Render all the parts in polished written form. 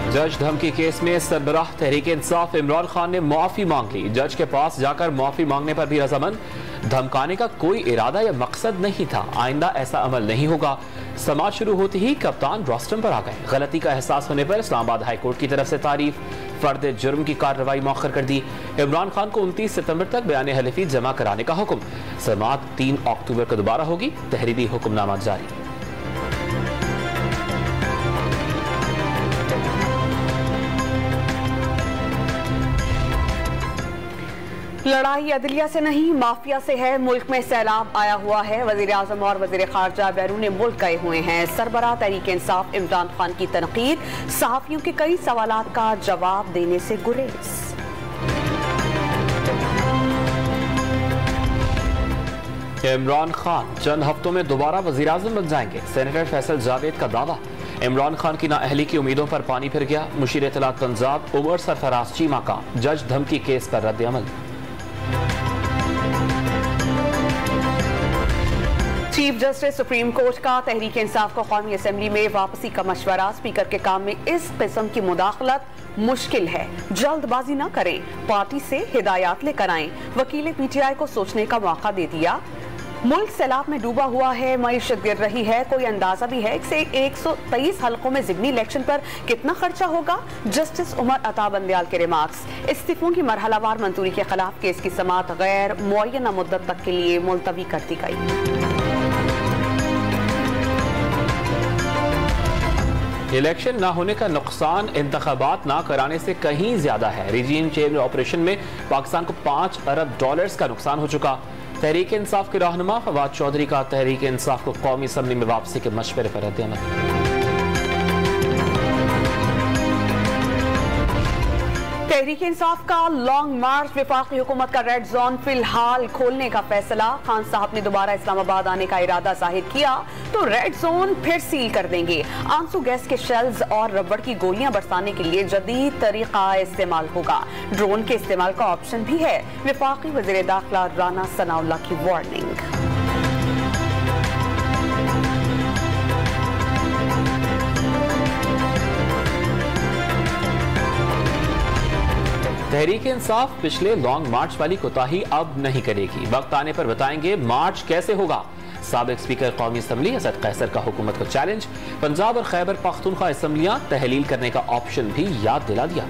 जज धमकी केस में सरबराह तहरीक इंसाफ इमरान खान ने माफी मांग ली। जज के पास जाकर माफी मांगने पर भी रजामंद। धमकाने का कोई इरादा या मकसद नहीं था, आइंदा ऐसा अमल नहीं होगा। समाज शुरू होते ही कप्तान रोस्टम पर आ गए। गलती का एहसास होने पर इस्लामाबाद हाई कोर्ट की तरफ से तारीफ। फर्द जुर्म की कार्रवाई मौखर कर दी। इमरान खान को 29 सितंबर तक बयान हलफी जमा कराने का हुक्म। समाअत 3 अक्टूबर को दोबारा होगी। तहरीरी हुक्मनामा जारी। लड़ाई अदलिया से नहीं माफिया से है। मुल्क में सैलाब आया हुआ है। वजीर आजम और वजीर खारजा बैरून मुल्क गए हुए हैं। सरबराह तहरीक इंसाफ इमरान खान की तनकीद। सहाफियों के कई सवालात का जवाब देने से गुरेज। इमरान खान चंद हफ्तों में दोबारा वजीर आजम बन जाएंगे। सेनेटर फैसल जावेद का दावा। इमरान खान की नाअहली की उम्मीदों पर पानी फिर गया। मुशीर इत्तलात पंजाब उमर सरफराज चीमा का जज धमकी केस पर रद्द अमल। चीफ जस्टिस सुप्रीम कोर्ट का तहरीक इंसाफ को कौमी असम्बली में वापसी का मशवरा। स्पीकर के काम में इस किस्म की मुदाखलत मुश्किल है। जल्दबाजी न करें, पार्टी से हिदायत लेकर आएं। वकील पीटीआई को सोचने का मौका दे दिया। मुल्क सैलाब में डूबा हुआ है, मईशत गिर रही है। कोई अंदाजा भी है कि 123 हलकों में ज़िमनी इलेक्शन पर कितना खर्चा होगा। जस्टिस उमर अता बंदयाल के रिमार्क्स। इस्तीफों की मरहलावार मंजूरी के खिलाफ केस की समाअत गैर मुअय्यना मुद्दत तक के लिए मुलतवी कर दी गई। इलेक्शन ना होने का नुकसान इंतखाबात ना कराने से कहीं ज्यादा है। रिजीम चेंज ऑपरेशन में पाकिस्तान को $5 अरब का नुकसान हो चुका। तहरीक इंसाफ के रहनुमा फवाद चौधरी का तहरीक इंसाफ को कौमी असम्बली में वापसी के मशवरे पर रद्द अमल। तहरीक इंसाफ का लॉन्ग मार्च। वफाकी हुकूमत का रेड जोन फिलहाल खोलने का फैसला। खान साहब ने दोबारा इस्लामाबाद आने का इरादा जाहिर किया तो रेड जोन फिर सील कर देंगे। आंसू गैस के शेल्स और रबड़ की गोलियां बरसाने के लिए जदीद तरीका इस्तेमाल होगा। ड्रोन के इस्तेमाल का ऑप्शन भी है। वफाकी वज़ीर दाखिला राना सनाउल्लाह की वार्निंग। तहरीक इंसाफ पिछले लॉन्ग मार्च वाली कोताही अब नहीं करेगी। वक्त आने पर बताएंगे मार्च कैसे होगा। साबिक स्पीकर कौमी असम्बली असद कैसर का हुकूमत को चैलेंज। पंजाब और खैबर पख्तूनख्वा असम्बलियां तहलील करने का ऑप्शन भी याद दिला दिया।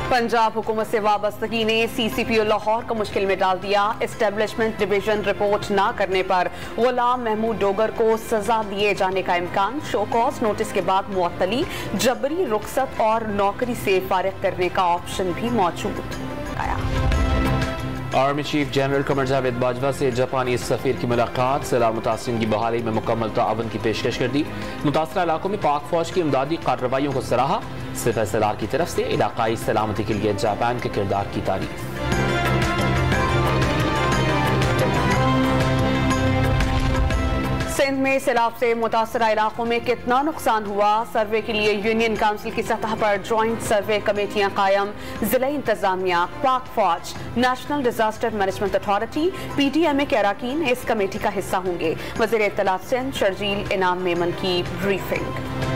पंजाब हुकूमत से वाबस्तगी ने CCPO लाहौर को मुश्किल में डाल दिया। एस्टेब्लिशमेंट डिवीजन रिपोर्ट ना करने पर गुलाम महमूद डोगर को सजा दिए जाने का इम्कान। शो कॉज नोटिस के बाद मुअत्तली, जबरी रुखसत और नौकरी से फारिग करने का ऑप्शन भी मौजूद आया। Army chief general Qamar Javed Bajwa से जापानी सफीर की मुलाकात। सैलाब मुतासिरीन की बहाली में मुकम्मल ताअवुन की पेशकश कर दी। मुतासरा इलाकों में पाक फौज की इमदादी कार्रवाइयों को सराहा। सिपह की तरफ से इलाकाई सलामती के लिए जापान के किरदार की तारीफ। सिंध में सैलाब से मुतासरा इलाकों में कितना नुकसान हुआ। सर्वे के लिए यूनियन काउंसिल की सतह पर ज्वाइंट सर्वे कमेटियां कायम। जिला इंतजामिया, पाक फौज, national disaster management authority, PTMA के अरकान इस कमेटी का हिस्सा होंगे। वज़ीर इत्तलात सिंध शर्जील इनाम मेमन की ब्रीफिंग।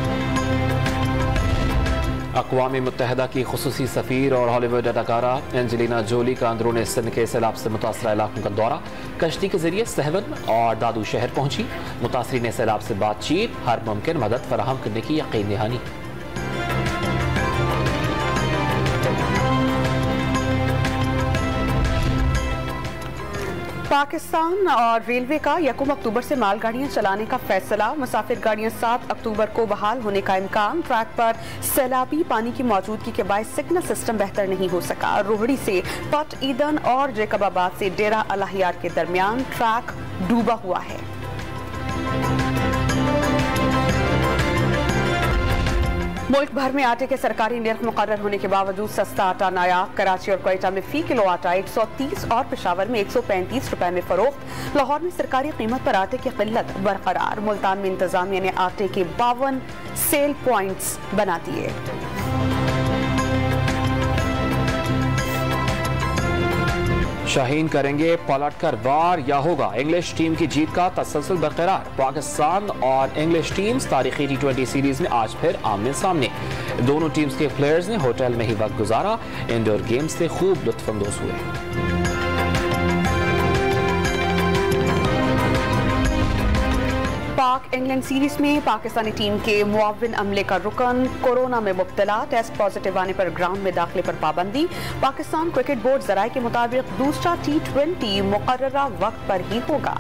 अक़वाम मुत्तहिदा की खुसूसी सफ़ीर और हॉलीवुड अदाकारा एंजेलिना जोली का अंदरूनी सिंध के सैलाब से मुतासरा इलाकों का दौरा। कश्ती के जरिए सहवन और दादू शहर पहुंची। मुतासरीन सैलाब से बातचीत, हर मुमकिन मदद फराहम करने की यकीन दहानी। पाकिस्तान और रेलवे का 1 अक्टूबर से मालगाड़ियां चलाने का फैसला। मुसाफिर गाड़ियां 7 अक्टूबर को बहाल होने का इम्कान। ट्रैक पर सैलाबी पानी की मौजूदगी के बायस सिग्नल सिस्टम बेहतर नहीं हो सका। रोहड़ी से पट ईदन और जैकबाबाद से डेरा अलहियार के दरमियान ट्रैक डूबा हुआ है। मुल्क भर में आटे के सरकारी निर्ख मुकर्रर होने के बावजूद सस्ता आटा नायाब। कराची और क्वेटा में फी किलो आटा 130 और पेशावर में 135 रुपए में फरोख्त। लाहौर में सरकारी कीमत पर आटे की किल्लत बरकरार। मुल्तान में इंतजामिया ने आटे के 52 सेल पॉइंट्स बना दिए। शाहीन करेंगे पलटकर वार या होगा इंग्लिश टीम की जीत का तसलसल बरकरार। पाकिस्तान और इंग्लिश टीम्स तारीखी T20 सीरीज में आज फिर आमने सामने। दोनों टीम्स के प्लेयर्स ने होटल में ही वक्त गुजारा। इंडोर गेम्स से खूब लुत्फअंदोज हुए। पाक इंग्लैंड सीरीज में पाकिस्तानी टीम के मुआविन अमले का रुकन कोरोना में मुब्तला। टेस्ट पॉजिटिव आने पर ग्राउंड में दाखिले पर पाबंदी। पाकिस्तान क्रिकेट बोर्ड जराये के मुताबिक दूसरा T20 मुकर्ररा वक्त पर ही होगा।